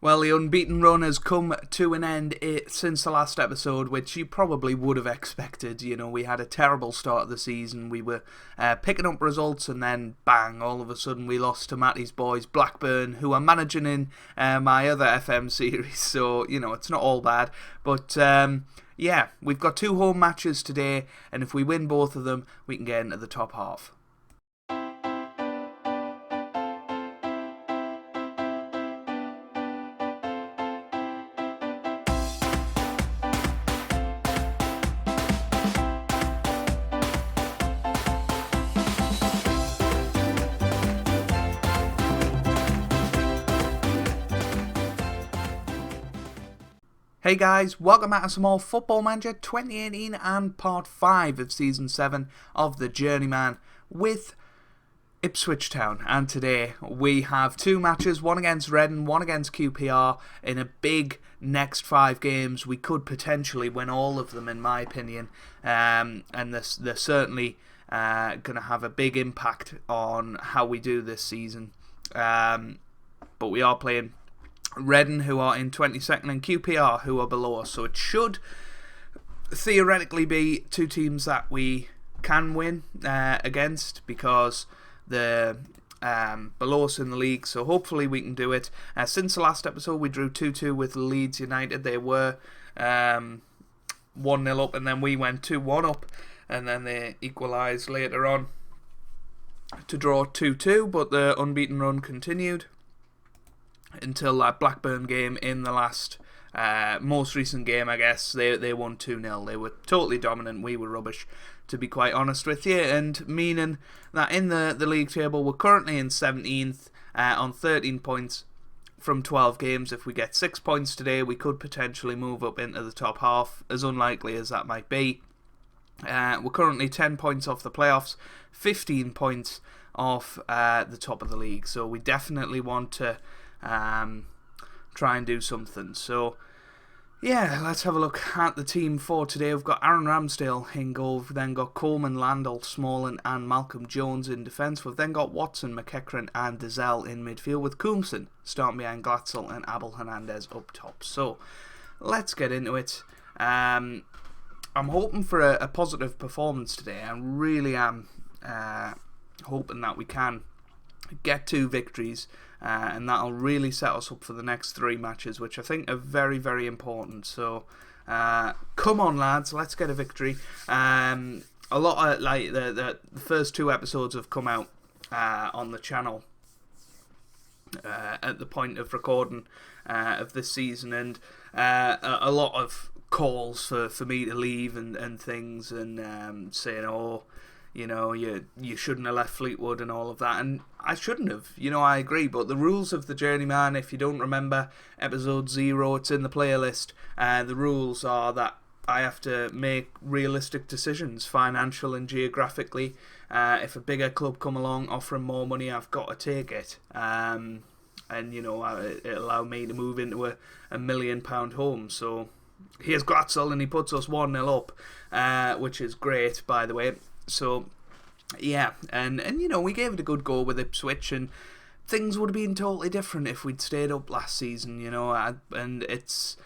Well, the unbeaten run has come to an end since the last episode, which you probably would have expected. You know, we had a terrible start of the season. We were picking up results, and then bang, all of a sudden we lost to Matty's boys, Blackburn, who are managing in my other FM series. So, you know, it's not all bad. But, yeah, we've got 2 home matches today, and if we win both of them, we can get into the top half. Hey guys, welcome back to some more Football Manager 2018 and part 5 of Season 7 of the Journeyman with Ipswich Town. And today we have 2 matches, one against Reading, one against QPR, in a big next 5 games. We could potentially win all of them in my opinion, and they're certainly going to have a big impact on how we do this season. But we are playing Reading, who are in 22nd, and QPR, who are below us. So it should theoretically be 2 teams that we can win against, because they're below us in the league. So hopefully we can do it. Since the last episode, we drew 2-2 with Leeds United. They were 1-0 up, and then we went 2-1 up, and then they equalised later on to draw 2-2, but the unbeaten run continued until that Blackburn game in the last, most recent game, I guess. They won 2-0. They were totally dominant. We were rubbish, to be quite honest with you, and meaning that in the league table, we're currently in 17th on 13 points from 12 games. If we get 6 points today, we could potentially move up into the top half, as unlikely as that might be. We're currently 10 points off the playoffs, 15 points off the top of the league, so we definitely want to try and do something. So yeah, let's have a look at the team for today. We've got Aaron Ramsdale in goal. We've then got Coleman, Landell, Smalling and Malcolm Jones in defence. We've then got Watson, McEachran and Dazelle in midfield, with Coomson starting behind Glatzel and Abel Hernandez up top. So let's get into it. I'm hoping for a positive performance today. I really am hoping that we can get 2 victories, and that'll really set us up for the next 3 matches, which I think are very, very important. So come on lads, let's get a victory. A lot of the first 2 episodes have come out on the channel at the point of recording of this season, and a lot of calls for me to leave and things, and saying, oh, you know, you shouldn't have left Fleetwood and all of that, and I shouldn't have, you know, I agree, but the rules of the Journeyman, if you don't remember episode 0, it's in the playlist. The rules are that I have to make realistic decisions, financial and geographically. If a bigger club come along offering more money, I've got to take it, and you know, it allowed me to move into a £1 million home. So here's Glatzel, and he puts us 1-0 up, which is great, by the way. So yeah, and you know, we gave it a good go with Ipswich, and things would have been totally different if we'd stayed up last season, you know. And it's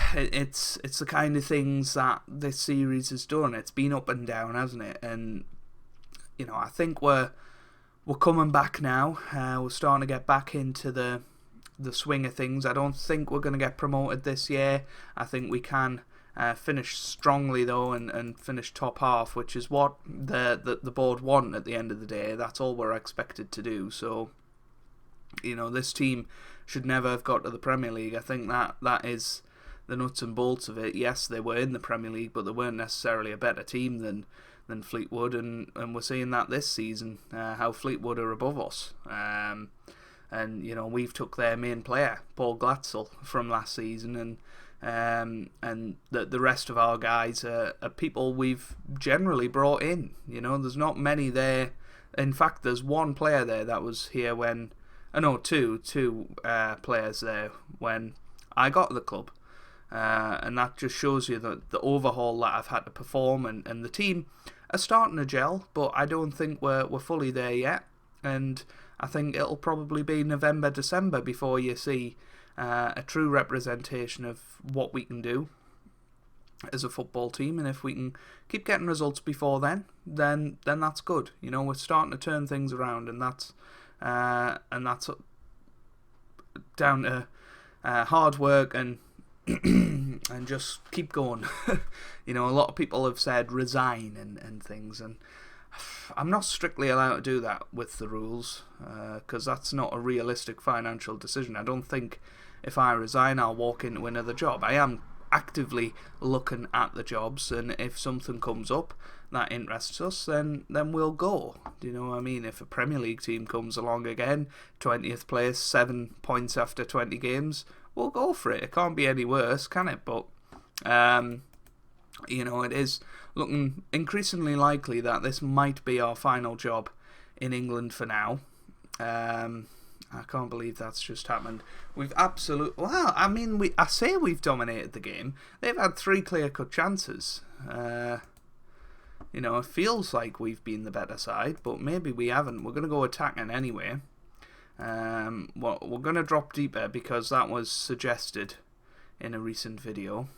the kind of things that this series has done. It's been up and down, hasn't it? And you know, I think we're coming back now. We're starting to get back into the swing of things. I don't think we're going to get promoted this year. I think we can finish strongly though, and finish top half, which is what the board want at the end of the day. That's all we're expected to do. So, you know, this team should never have got to the Premier League. I think that is the nuts and bolts of it. Yes, they were in the Premier League, but they weren't necessarily a better team than Fleetwood, and we're seeing that this season, how Fleetwood are above us. And you know, we've took their main player, Paul Glatzel, from last season, and the rest of our guys are people we've generally brought in. You know, there's not many there. In fact, there's 1 player there that was here when, two players there when I got to the club, and that just shows you the overhaul that I've had to perform, and the team are starting to gel, but I don't think we're fully there yet. And I think it'll probably be November, December before you see a true representation of what we can do as a football team. And if we can keep getting results before then that's good. You know, we're starting to turn things around, and that's down to hard work and and just keep going. You know, a lot of people have said resign and things, and I'm not strictly allowed to do that with the rules, because that's not a realistic financial decision. I don't think if I resign I'll walk into another job. I am actively looking at the jobs, and if something comes up that interests us, then we'll go. Do you know what I mean? If a Premier League team comes along again, 20th place, 7 points after 20 games, we'll go for it. It can't be any worse, can it? But you know, it is looking increasingly likely that this might be our final job in England for now. I can't believe that's just happened. We've I mean, I say we've dominated the game. They've had 3 clear-cut chances. You know, it feels like we've been the better side, but maybe we haven't. We're going to go attacking anyway. Well, we're going to drop deeper because that was suggested in a recent video.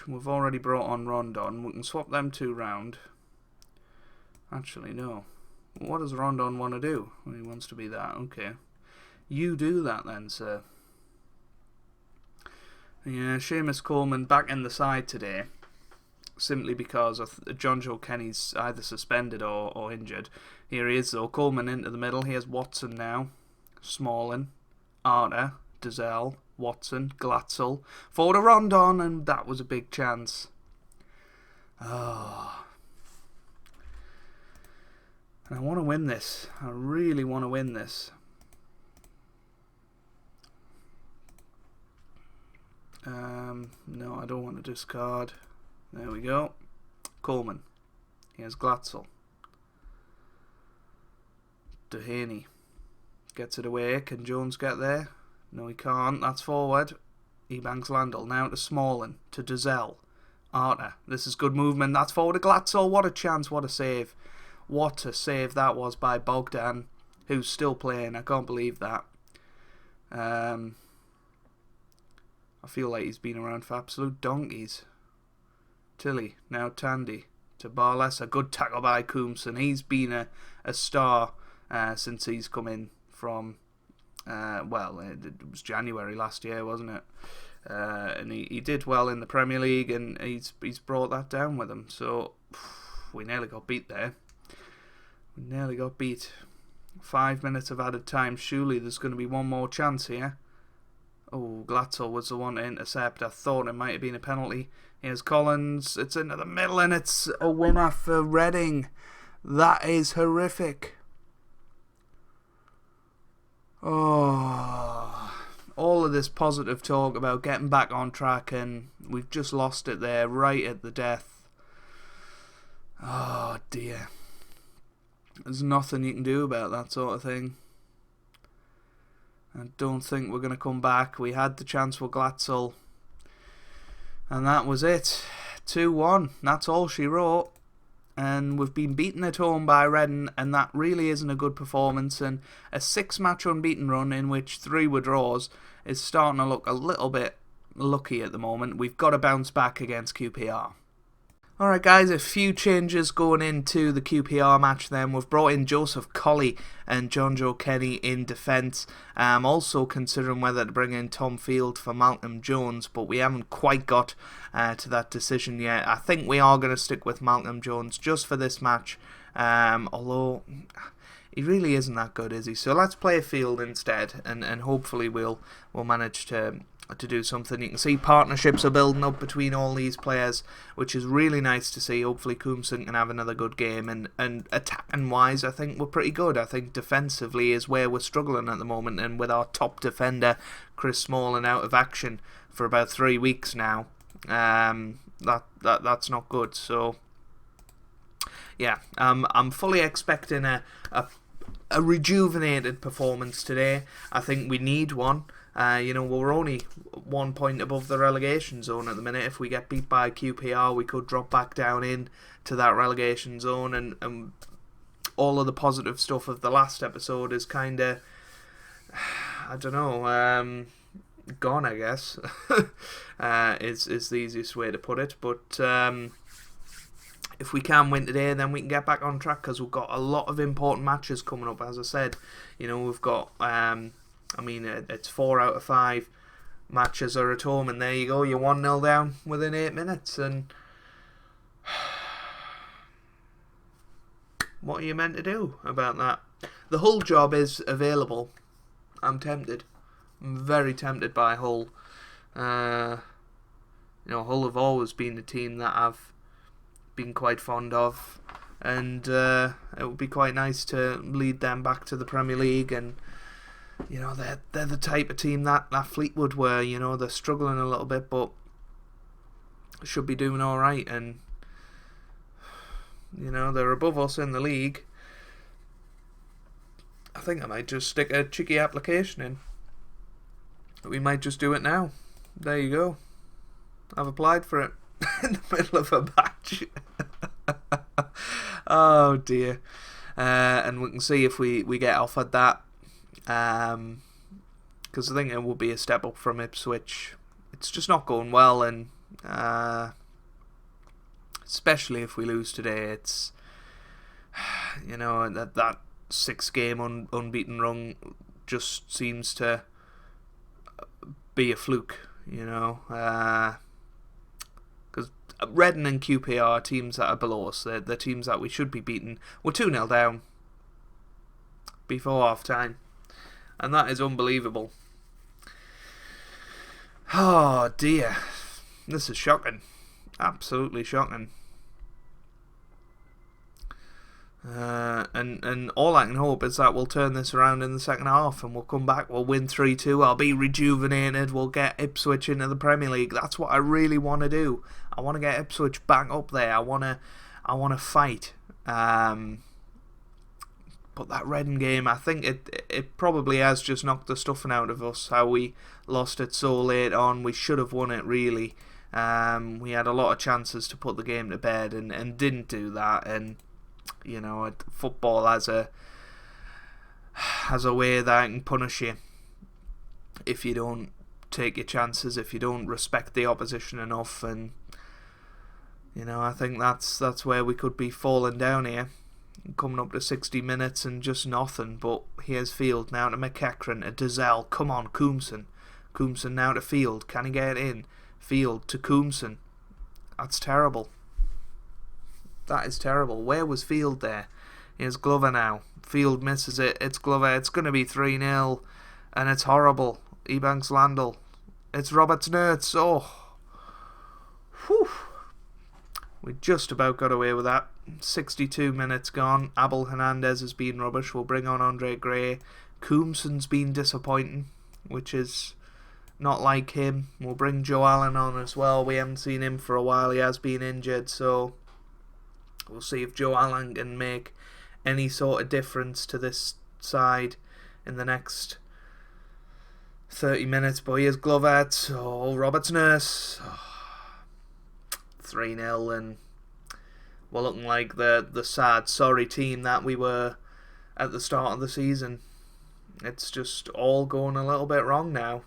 We've already brought on Rondon. We can swap them 2 round. Actually, no. What does Rondon want to do? Well, he wants to be that. Okay. You do that then, sir. Yeah, Seamus Coleman back in the side today, simply because John Joe Kenny's either suspended or injured. Here he is though. Coleman into the middle. He has Watson now, Smalling, Arter, Dazelle, Watson, Glatzel, forward to Rondon, and that was a big chance. Oh. And I want to win this. I really want to win this. No, I don't want to discard. There we go. Coleman. Here's Glatzel. Dehaney. Gets it away. Can Jones get there? No, he can't. That's forward. Ebanks Landell. Now to Smalling. To Dazelle. Arter. This is good movement. That's forward to Glatzel. What a chance. What a save. What a save that was by Bogdan, who's still playing. I can't believe that. I feel like he's been around for absolute donkeys. Tilly, now Tandy, to Barles. A good tackle by Coombson. He's been a star since he's come in from, well, it was January last year, wasn't it? And he did well in the Premier League, and he's brought that down with him. So, we nearly got beat there. We nearly got beat. 5 minutes of added time. Surely there's going to be one more chance here. Oh, Glatzel was the one to intercept. I thought it might have been a penalty. Here's Collins. It's into the middle, and it's a winner for Reading. That is horrific. Oh, all of this positive talk about getting back on track, and we've just lost it there, right at the death. Oh, dear. There's nothing you can do about that sort of thing. I don't think we're going to come back. We had the chance with Glatzel, and that was it. 2-1. That's all she wrote. And we've been beaten at home by Reading, and that really isn't a good performance. And a 6-match unbeaten run in which 3 were draws is starting to look a little bit lucky at the moment. We've got to bounce back against QPR. Alright guys, a few changes going into the QPR match then. We've brought in Joseph Colley and John Joe Kenny in defence. Also considering whether to bring in Tom Field for Malcolm Jones, but we haven't quite got to that decision yet. I think we are going to stick with Malcolm Jones just for this match, although he really isn't that good, is he? So let's play Field instead, and hopefully we'll manage to do something. You can see partnerships are building up between all these players, which is really nice to see. Hopefully Coombson can have another good game, and attacking wise I think we're pretty good. I think defensively is where we're struggling at the moment, and with our top defender Chris Smalling out of action for about 3 weeks now, that's not good. So yeah, I'm fully expecting a rejuvenated performance today. I think we need one. You know, we're only 1 point above the relegation zone at the minute. If we get beat by QPR, we could drop back down in to that relegation zone, and all of the positive stuff of the last episode is kind of, I don't know, gone, I guess, is the easiest way to put it. But if we can win today, then we can get back on track, because we've got a lot of important matches coming up. As I said, we've got, it's 4 out of 5 matches are at home, and there you go, you're 1-0 down within 8 minutes, and what are you meant to do about that? The Hull job is available. I'm tempted. I'm very tempted by Hull. Hull have always been a team that I've been quite fond of, and it would be quite nice to lead them back to the Premier League. And they're the type of team that Fleetwood were. They're struggling a little bit, but should be doing all right, and they're above us in the league. I think I might just stick a cheeky application in. We might just do it now. There you go. I've applied for it in the middle of a match. Oh dear. And we can see if we get offered that. Because I think it will be a step up from Ipswich. It's just not going well, and especially if we lose today, it's that 6-game unbeaten run just seems to be a fluke, because Reading and QPR are teams that are below us. They're teams that we should be beating. We're 2-0 down before half time, and that is unbelievable. Oh dear, this is shocking, absolutely shocking. And all I can hope is that we'll turn this around in the second half, and we'll come back, we'll win 3-2, I'll be rejuvenated, we'll get Ipswich into the Premier League. That's what I really want to do. I want to get Ipswich back up there. I want to fight. But that Reading game, I think it probably has just knocked the stuffing out of us, how we lost it so late on. We should have won it, really. We had a lot of chances to put the game to bed, and didn't do that. And football has a way that it can punish you if you don't take your chances, if you don't respect the opposition enough. And I think that's where we could be falling down here, coming up to 60 minutes and just nothing. But here's Field now to McEachran, to Dazelle, come on, Coomson now to Field, can he get it in? Field to Coomson. That's terrible. That is terrible. Where was Field there? Here's Glover now. Field misses it. It's Glover. It's going to be 3-0. And it's horrible. Ebanks Landell. It's Roberts Nertz. Oh. Whew. We just about got away with that. 62 minutes gone. Abel Hernandez has been rubbish. We'll bring on Andre Gray. Coomson's been disappointing, which is not like him. We'll bring Joe Allen on as well. We haven't seen him for a while. He has been injured, so we'll see if Joe Allen can make any sort of difference to this side in the next 30 minutes. But here's Glovett. Oh, Roberts Nurse. 3-0, and we're looking like the sad, sorry team that we were at the start of the season. It's just all going a little bit wrong now.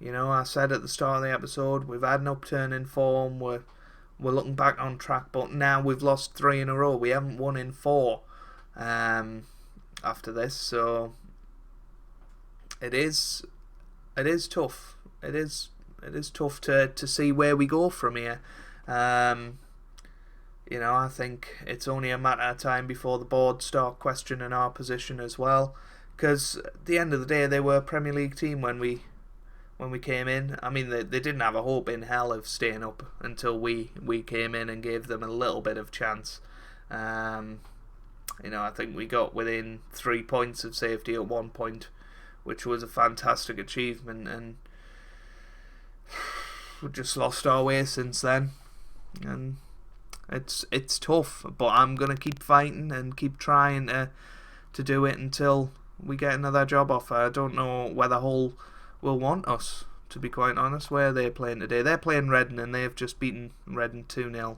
I said at the start of the episode, we've had an upturn in form. We're looking back on track, but now we've lost 3 in a row. We haven't won in 4 after this, so it is tough. It is tough to see where we go from here. I think it's only a matter of time before the board start questioning our position as well, because at the end of the day, they were a Premier League team when we came in. I mean, they didn't have a hope in hell of staying up until we came in and gave them a little bit of chance. I think we got within 3 points of safety at one point, which was a fantastic achievement, and we've just lost our way since then. And it's tough, but I'm gonna keep fighting and keep trying to do it until we get another job offer. I don't know whether Hull will want us, to be quite honest. Where are they playing today? They're playing Reading, and they've just beaten Reading 2-0.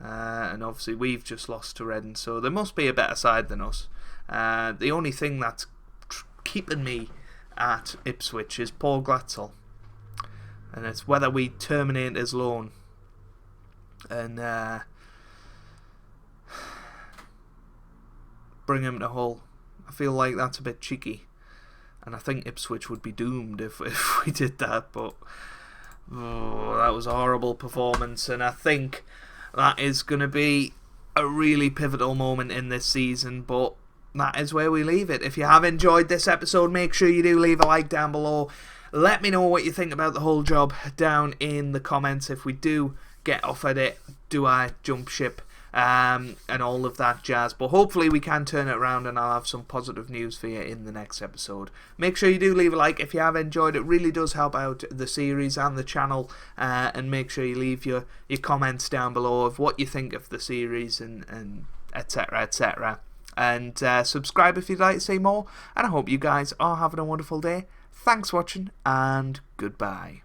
and obviously we've just lost to Reading, so there must be a better side than us. The only thing that's keeping me at Ipswich is Paul Glatzel, and it's whether we terminate his loan and bring him to Hull. I feel like that's a bit cheeky, and I think Ipswich would be doomed if we did that, but that was a horrible performance, and I think that is going to be a really pivotal moment in this season, but that is where we leave it. If you have enjoyed this episode, make sure you do leave a like down below. Let me know what you think about the whole job down in the comments. If we do get offered it, do I jump ship? And all of that jazz. But hopefully we can turn it around, and I'll have some positive news for you in the next episode. Make sure you do leave a like if you have enjoyed. It really does help out the series and the channel. And make sure you leave your comments down below of what you think of the series and etc, etc. And subscribe if you'd like to see more. And I hope you guys are having a wonderful day. Thanks for watching, and goodbye.